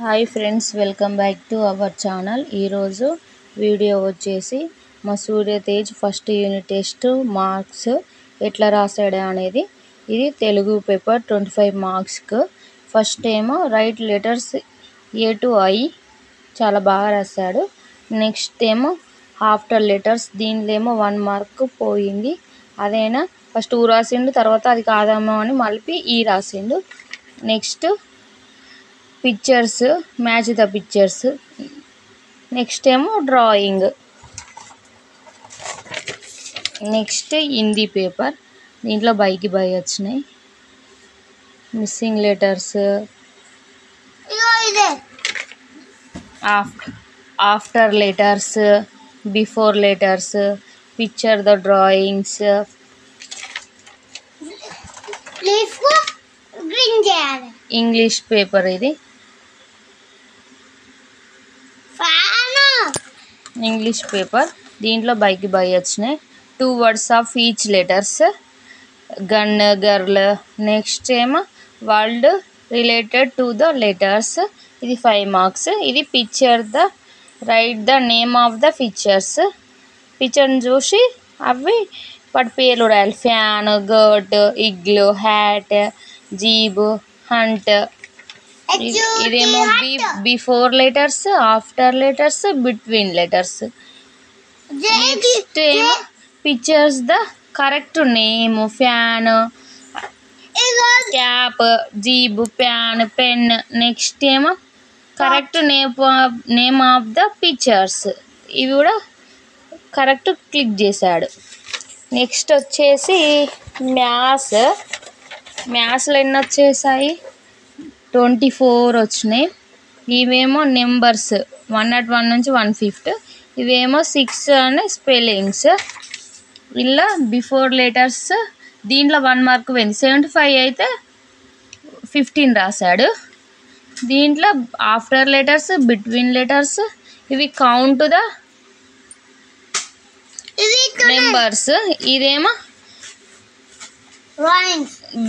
Hi friends, welcome back to our channel. ఈరోజు video వచ్చేసి మా Surya Tej first unit test marks ఎట్లా రాసాడు అనేది. ఇది తెలుగు పేపర్ 25 మార్క్స్కు. ఫస్ట్ ఏమో right letters A to I చాలా బాగా రాశాడు. నెక్స్ట్ ఏమో ఆఫ్టర్ లెటర్స్, దీనిలో ఏమో 1 మార్క్ పోయింది. అదైనా ఫస్ట్ ఊ రాసిండు, తర్వాత అది కాదేమో అని మళ్ళీ ఈ రాసిండు. Next pictures, match the pictures. Next ఏమో డ్రాయింగ్. నెక్స్ట్ హిందీ పేపర్, దీంట్లో బైకి బై వచ్చినాయి. Missing letters, after letters, before letters, picture the drawings. English paper ఇది. ఇంగ్లీష్ పేపర్, దీంట్లో బైకి బై వచ్చినాయి. 2 words of each letters, gun, girl. Next ఏమో world related to the letters, ఇది 5 మార్క్స్. ఇది picture the right the name of the pictures. పిక్చర్ని చూసి అవి వాటి పేర్లు రాయాలి. Fan, గర్ట్, igloo, hat, jeep, hunt. ఇదేమో before letters, after letters, between letters. Next ఏమో pictures the correct name. Fan, cap, jeep, pan, pen. Next ఏమో correct name of the pictures. ఇవి కూడా కరెక్ట్ క్లిక్ చేశాడు. నెక్స్ట్ వచ్చేసి మ్యాథ్స్లో ఎన్ని వచ్చేసాయి? 24 వచ్చినాయి. ఇవేమో నెంబర్స్ 101 నుంచి 150. ఇవేమో 6 అని స్పెల్లింగ్స్. ఇలా బిఫోర్ లెటర్స్, దీంట్లో 1 మార్క్ పోయింది. 75 అయితే 15 రాశాడు. దీంట్లో ఆఫ్టర్ లెటర్స్, బిట్వీన్ లెటర్స్, ఇవి కౌంట్ ద నెంబర్స్. ఇదేమో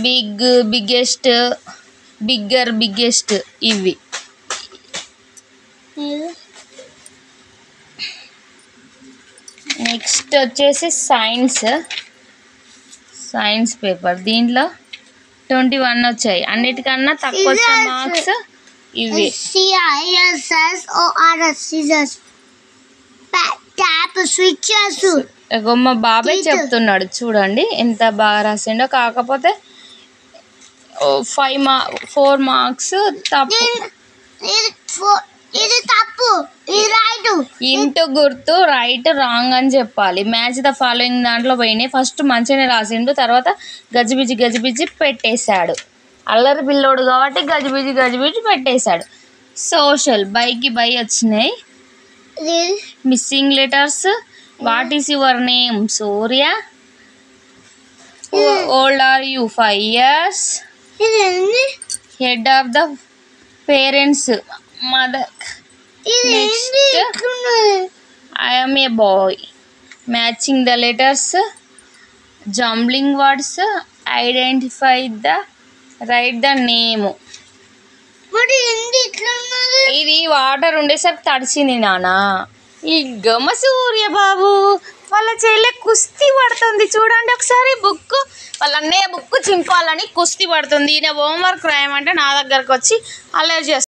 బిగ్, బిగ్గెస్ట్, బిగ్గర్, బిగ్గెస్ట్. ఇవి నెక్స్ట్ వచ్చేసి సైన్స్ పేపర్. దీంట్లో 21 వచ్చాయి. అన్నిటికన్నా తక్కువ వచ్చిన మార్క్స్ ఇవి. మా బాబాయ్ చెప్తున్నాడు చూడండి ఎంత బాగా రాసిండో. కాకపోతే 4 మార్క్స్ తప్పు. ఇంటూ గుర్తు రైట్ రాంగ్ అని చెప్పాలి. మ్యాచ్ ద ఫాలోయింగ్ దాంట్లో పోయినాయి. ఫస్ట్ మంచిగానే రాసిండు, తర్వాత గజిబిజి పెట్టేశాడు. అల్లరి పిల్లోడు కాబట్టి గజిబిజి పెట్టేశాడు. సోషల్ బైకి బై వచ్చినాయి. Missing letters, what is your name? Surya. Old are you? 5 years. Head of the parents, mother. Next I am a boy. Matching the letters, jumbling words, identify the right the name. ఇది water ఉండేసరికి తడిచింది నానా. ఈ గమ సూర్య బాబు వాళ్ళ చెల్లె కుస్తీ పడుతుంది చూడండి ఒకసారి. బుక్ వాళ్ళ అన్నయ్య బుక్ చింపాలని కుస్తీ పడుతుంది. ఈయన హోంవర్క్ రాయమంటే నా దగ్గరకు వచ్చి అలా చేస్తుంది.